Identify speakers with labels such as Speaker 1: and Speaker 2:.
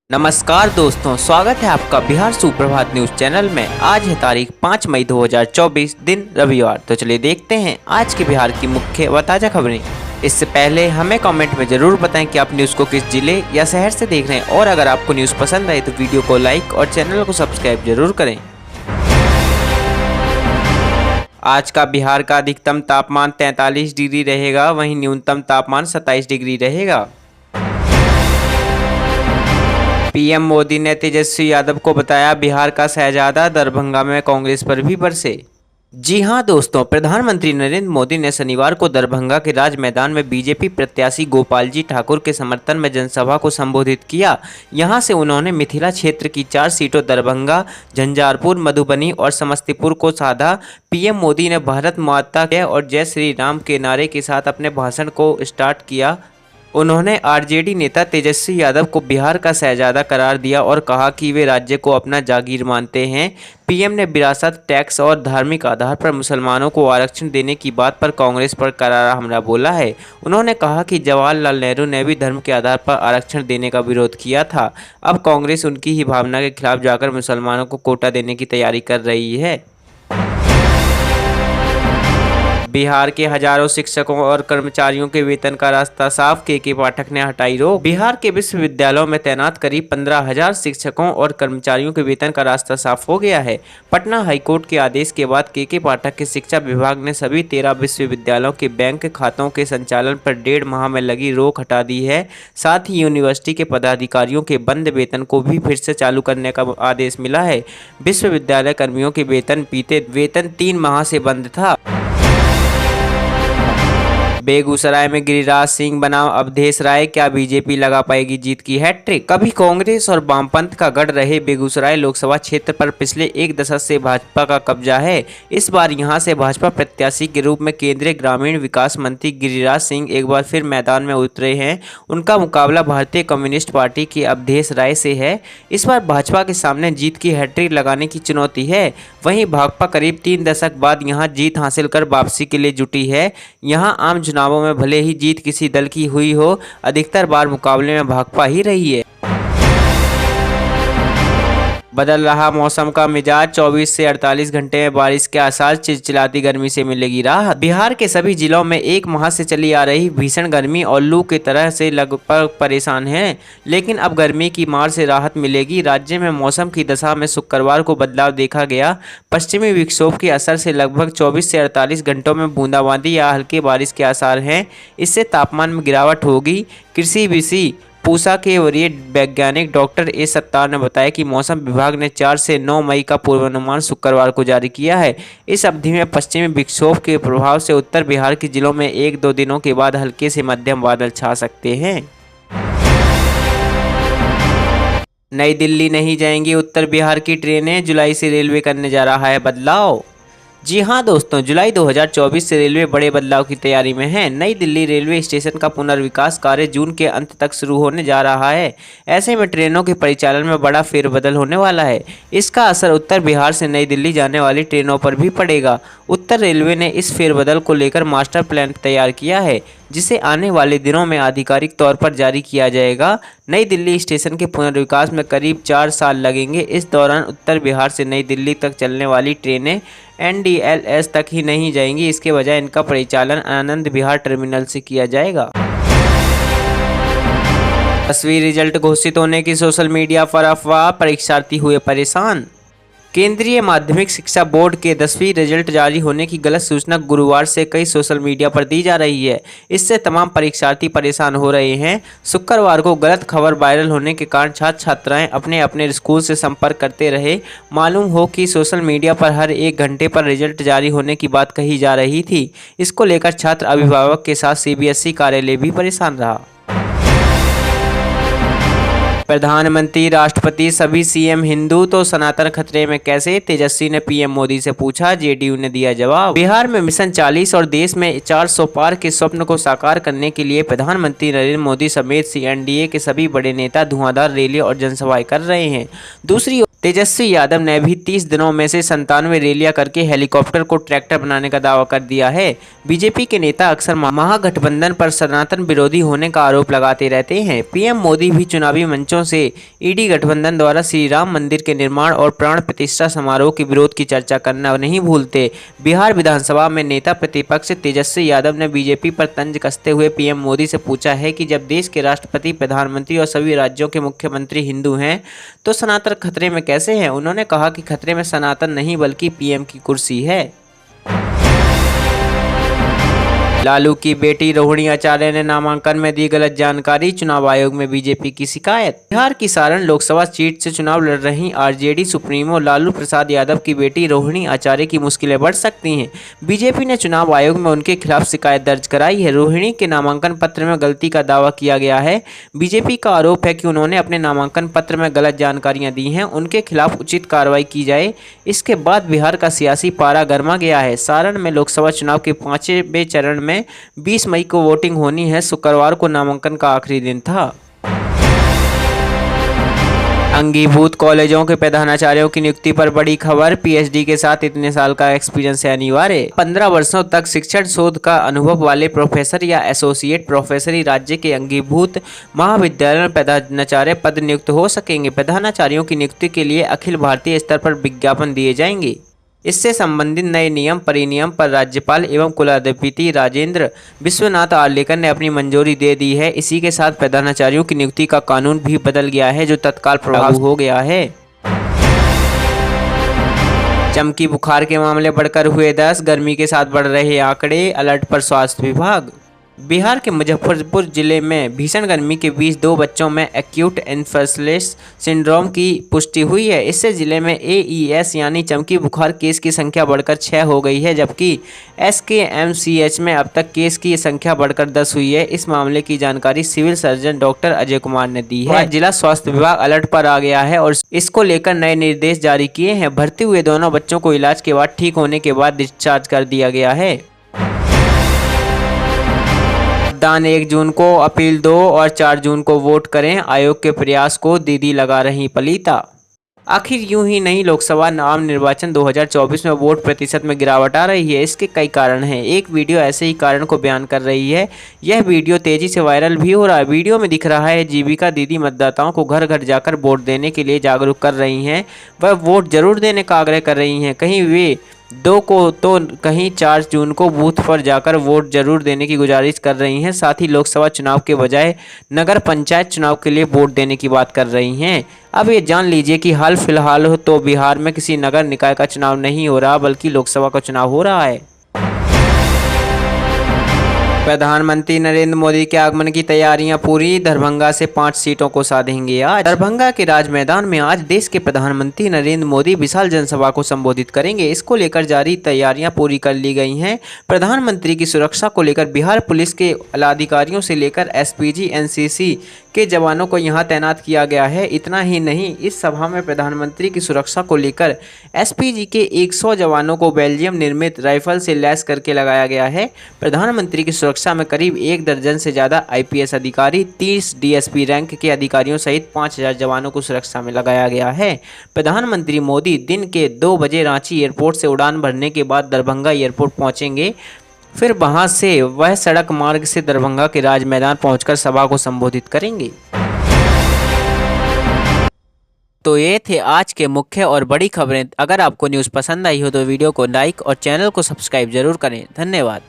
Speaker 1: नमस्कार दोस्तों, स्वागत है आपका बिहार सुप्रभात न्यूज चैनल में। आज है तारीख 5 मई 2024, दिन रविवार। तो चलिए देखते हैं आज के बिहार की मुख्य व ताज़ा खबरें। इससे पहले हमें कमेंट में जरूर बताएं कि आप न्यूज़ को किस जिले या शहर से देख रहे हैं, और अगर आपको न्यूज़ पसंद आए तो वीडियो को लाइक और चैनल को सब्सक्राइब जरूर करें। आज का बिहार का अधिकतम तापमान 43 डिग्री रहेगा, वहीं न्यूनतम तापमान 27 डिग्री रहेगा। पीएम मोदी ने तेजस्वी यादव को बताया बिहार का शहजादा, दरभंगा में कांग्रेस पर भी बरसे। जी हां दोस्तों, प्रधानमंत्री नरेंद्र मोदी ने शनिवार को दरभंगा के राज मैदान में बीजेपी प्रत्याशी गोपाल जी ठाकुर के समर्थन में जनसभा को संबोधित किया। यहां से उन्होंने मिथिला क्षेत्र की 4 सीटों दरभंगा, झंझारपुर, मधुबनी और समस्तीपुर को साधा। पीएम मोदी ने भारत माता के और जय श्री राम के नारे के साथ अपने भाषण को स्टार्ट किया। उन्होंने आरजेडी नेता तेजस्वी यादव को बिहार का शहजादा करार दिया और कहा कि वे राज्य को अपना जागीर मानते हैं। पीएम ने विरासत, टैक्स और धार्मिक आधार पर मुसलमानों को आरक्षण देने की बात पर कांग्रेस पर करारा हमला बोला है। उन्होंने कहा कि जवाहरलाल नेहरू ने भी धर्म के आधार पर आरक्षण देने का विरोध किया था। अब कांग्रेस उनकी ही भावना के खिलाफ जाकर मुसलमानों को कोटा देने की तैयारी कर रही है। बिहार के हजारों शिक्षकों और कर्मचारियों के वेतन का रास्ता साफ, के पाठक ने हटाई रोक। बिहार के विश्वविद्यालयों में तैनात करीब 15,000 शिक्षकों और कर्मचारियों के वेतन का रास्ता साफ हो गया है। पटना हाईकोर्ट के आदेश के बाद के पाठक के शिक्षा विभाग ने सभी 13 विश्वविद्यालयों के बैंक खातों के संचालन पर 1.5 माह में लगी रोक हटा दी है। साथ ही यूनिवर्सिटी के पदाधिकारियों के बंद वेतन को भी फिर से चालू करने का आदेश मिला है। विश्वविद्यालय कर्मियों के वेतन 3 माह से बंद था। बेगूसराय में गिरिराज सिंह बनाम अवधेश राय, क्या बीजेपी लगा पाएगी जीत की हैट्रिक? कभी कांग्रेस और वामपंथ का गढ़ रहे बेगूसराय लोकसभा क्षेत्र पर पिछले एक दशक से भाजपा का कब्जा है। इस बार यहां से भाजपा प्रत्याशी के रूप में केंद्रीय ग्रामीण विकास मंत्री गिरिराज सिंह एक बार फिर मैदान में उतरे हैं। उनका मुकाबला भारतीय कम्युनिस्ट पार्टी के अवधेश राय से है। इस बार भाजपा के सामने जीत की हैट्रिक लगाने की चुनौती है। वहीं भाजपा करीब 3 दशक बाद यहां जीत हासिल कर वापसी के लिए जुटी है। यहां आम चुनावों में भले ही जीत किसी दल की हुई हो, अधिकतर बार मुकाबले में भाजपा ही रही है। बदल रहा मौसम का मिजाज, 24 से 48 घंटे में बारिश के आसार, चिलचिलाती गर्मी से मिलेगी राहत। बिहार के सभी जिलों में एक माह से चली आ रही भीषण गर्मी और लू की तरह से लगभग परेशान हैं, लेकिन अब गर्मी की मार से राहत मिलेगी। राज्य में मौसम की दशा में शुक्रवार को बदलाव देखा गया। पश्चिमी विक्षोभ के असर से लगभग 24 से 48 घंटों में बूंदाबांदी या हल्की बारिश के आसार हैं। इससे तापमान में गिरावट होगी। कृषि विषय पूसा के वरीय वैज्ञानिक डॉक्टर ए सत्तार ने बताया कि मौसम विभाग ने 4 से 9 मई का पूर्वानुमान शुक्रवार को जारी किया है। इस अवधि में पश्चिमी विक्षोभ के प्रभाव से उत्तर बिहार के जिलों में 1-2 दिनों के बाद हल्के से मध्यम बादल छा सकते हैं। नई दिल्ली नहीं जाएंगी उत्तर बिहार की ट्रेनें, जुलाई से रेलवे करने जा रहा है बदलाव। जी हां दोस्तों, जुलाई 2024 से रेलवे बड़े बदलाव की तैयारी में है। नई दिल्ली रेलवे स्टेशन का पुनर्विकास कार्य जून के अंत तक शुरू होने जा रहा है। ऐसे में ट्रेनों के परिचालन में बड़ा फेरबदल होने वाला है। इसका असर उत्तर बिहार से नई दिल्ली जाने वाली ट्रेनों पर भी पड़ेगा। उत्तर रेलवे ने इस फेरबदल को लेकर मास्टर प्लान तैयार किया है, जिसे आने वाले दिनों में आधिकारिक तौर पर जारी किया जाएगा। नई दिल्ली स्टेशन के पुनर्विकास में करीब 4 साल लगेंगे। इस दौरान उत्तर बिहार से नई दिल्ली तक चलने वाली ट्रेनें NDLS तक ही नहीं जाएंगी। इसके बजाय इनका परिचालन आनंद विहार टर्मिनल से किया जाएगा। 10वीं रिजल्ट घोषित होने की सोशल मीडिया पर अफवाह, परीक्षार्थी हुए परेशान। केंद्रीय माध्यमिक शिक्षा बोर्ड के 10वीं रिजल्ट जारी होने की गलत सूचना गुरुवार से कई सोशल मीडिया पर दी जा रही है। इससे तमाम परीक्षार्थी परेशान हो रहे हैं। शुक्रवार को गलत खबर वायरल होने के कारण छात्र छात्राएं अपने अपने स्कूल से संपर्क करते रहे। मालूम हो कि सोशल मीडिया पर हर 1 घंटे पर रिजल्ट जारी होने की बात कही जा रही थी। इसको लेकर छात्र अभिभावक के साथ CBSE कार्यालय भी परेशान रहा। प्रधानमंत्री, राष्ट्रपति, सभी सीएम हिंदू तो सनातन खतरे में कैसे? तेजस्वी ने पीएम मोदी से पूछा, जेडीयू ने दिया जवाब। बिहार में मिशन 40 और देश में 400 पार के स्वप्न को साकार करने के लिए प्रधानमंत्री नरेंद्र मोदी समेत NDA के सभी बड़े नेता धुआंधार रैली और जनसभाएं कर रहे हैं। दूसरी ओर तेजस्वी यादव ने भी 30 दिनों में से 97 रैलियां करके हेलीकॉप्टर को ट्रैक्टर बनाने का दावा कर दिया है। बीजेपी के नेता अक्सर महागठबंधन पर सनातन विरोधी होने का आरोप लगाते रहते हैं। पीएम मोदी भी चुनावी मंचों से ईडी गठबंधन द्वारा श्री राम मंदिर के निर्माण और प्राण प्रतिष्ठा समारोह के विरोध की चर्चा करना नहीं भूलते। बिहार विधानसभा में नेता प्रतिपक्ष तेजस्वी यादव ने बीजेपी पर तंज कसते हुए पीएम मोदी से पूछा है कि जब देश के राष्ट्रपति, प्रधानमंत्री और सभी राज्यों के मुख्यमंत्री हिंदू हैं तो सनातन खतरे में कैसे हैं। उन्होंने कहा कि खतरे में सनातन नहीं बल्कि पीएम की कुर्सी है। लालू की बेटी रोहिणी आचार्य ने नामांकन में दी गलत जानकारी, चुनाव आयोग में बीजेपी की शिकायत। बिहार की सारण लोकसभा सीट से चुनाव लड़ रही आरजेडी सुप्रीमो लालू प्रसाद यादव की बेटी रोहिणी आचार्य की मुश्किलें बढ़ सकती हैं। बीजेपी ने चुनाव आयोग में उनके खिलाफ शिकायत दर्ज कराई है। रोहिणी के नामांकन पत्र में गलती का दावा किया गया है। बीजेपी का आरोप है कि उन्होंने अपने नामांकन पत्र में गलत जानकारियां दी हैं। उनके खिलाफ उचित कार्रवाई की जाए। इसके बाद बिहार का सियासी पारा गर्मा गया है। सारण में लोकसभा चुनाव के 5वें चरण में 20 मई को वोटिंग होनी है। शुक्रवार को नामांकन का आखिरी दिन था। अंगीभूत कॉलेजों के प्रधानाचार्यों की नियुक्ति पर बड़ी खबर, पीएचडी के साथ इतने साल का एक्सपीरियंस है अनिवार्य। 15 वर्षों तक शिक्षण शोध का अनुभव वाले प्रोफेसर या एसोसिएट प्रोफेसर ही राज्य के अंगीभूत महाविद्यालय में प्रधानाचार्य पद नियुक्त हो सकेंगे। प्रधानाचार्यों की नियुक्ति के लिए अखिल भारतीय स्तर पर विज्ञापन दिए जाएंगे। इससे संबंधित नए नियम परिनियम पर राज्यपाल एवं कुलाधिपति राजेंद्र विश्वनाथ आर्लेकर ने अपनी मंजूरी दे दी है। इसी के साथ प्रधानाचार्यों की नियुक्ति का कानून भी बदल गया है, जो तत्काल प्रभावी हो गया है। चमकी बुखार के मामले बढ़कर हुए 10, गर्मी के साथ बढ़ रहे आंकड़े, अलर्ट पर स्वास्थ्य विभाग। बिहार के मुजफ्फरपुर जिले में भीषण गर्मी के बीच 2 बच्चों में एक्यूट एन्सेफेलाइटिस सिंड्रोम की पुष्टि हुई है। इससे जिले में एईएस यानी चमकी बुखार केस की संख्या बढ़कर 6 हो गई है, जबकि एसकेएमसीएच में अब तक केस की संख्या बढ़कर 10 हुई है। इस मामले की जानकारी civil surgeon doctor Ajay Kumar ने दी है। जिला स्वास्थ्य विभाग अलर्ट पर आ गया है और इसको लेकर नए निर्देश जारी किए हैं। भर्ती हुए दोनों बच्चों को इलाज के बाद ठीक होने के बाद डिस्चार्ज कर दिया गया है। मतदान 1 जून को, अपील 2 और 4 जून को वोट करें। आयोग के प्रयास को दीदी लगा रही पलीता। आखिर यूं ही नहीं, लोकसभा आम निर्वाचन 2024 में वोट प्रतिशत में गिरावट आ रही है। इसके कई कारण हैं। एक वीडियो ऐसे ही कारण को बयान कर रही है। यह वीडियो तेजी से वायरल भी हो रहा है। वीडियो में दिख रहा है जीविका दीदी मतदाताओं को घर घर जाकर वोट देने के लिए जागरूक कर रही हैं। वह वोट जरूर देने का आग्रह कर रही हैं। कहीं वे 2 को तो कहीं 4 जून को बूथ पर जाकर वोट जरूर देने की गुजारिश कर रही हैं। साथ ही लोकसभा चुनाव के बजाय नगर पंचायत चुनाव के लिए वोट देने की बात कर रही हैं। अब ये जान लीजिए कि हाल फिलहाल तो बिहार में किसी नगर निकाय का चुनाव नहीं हो रहा, बल्कि लोकसभा का चुनाव हो रहा है। प्रधानमंत्री नरेंद्र मोदी के आगमन की तैयारियां पूरी, दरभंगा से 5 सीटों को साधेंगे आज। दरभंगा के राज मैदान में आज देश के प्रधानमंत्री नरेंद्र मोदी विशाल जनसभा को संबोधित करेंगे। इसको लेकर जारी तैयारियां पूरी कर ली गई हैं। प्रधानमंत्री की सुरक्षा को लेकर बिहार पुलिस के अधिकारियों से लेकर एसपीजी एनसीसी के जवानों को यहां तैनात किया गया है। इतना ही नहीं, इस सभा में प्रधानमंत्री की सुरक्षा को लेकर एसपीजी के 100 जवानों को बेल्जियम निर्मित राइफल से लैस करके लगाया गया है। प्रधानमंत्री की सुरक्षा में करीब 1 दर्जन से ज़्यादा आईपीएस अधिकारी, 30 डीएसपी रैंक के अधिकारियों सहित 5000 जवानों को सुरक्षा में लगाया गया है। प्रधानमंत्री मोदी दिन के 2 बजे रांची एयरपोर्ट से उड़ान भरने के बाद दरभंगा एयरपोर्ट पहुंचेंगे। फिर वहां से वह सड़क मार्ग से दरभंगा के राज मैदान पहुंचकर सभा को संबोधित करेंगे। तो ये थे आज के मुख्य और बड़ी खबरें। अगर आपको न्यूज़ पसंद आई हो तो वीडियो को लाइक और चैनल को सब्सक्राइब जरूर करें। धन्यवाद।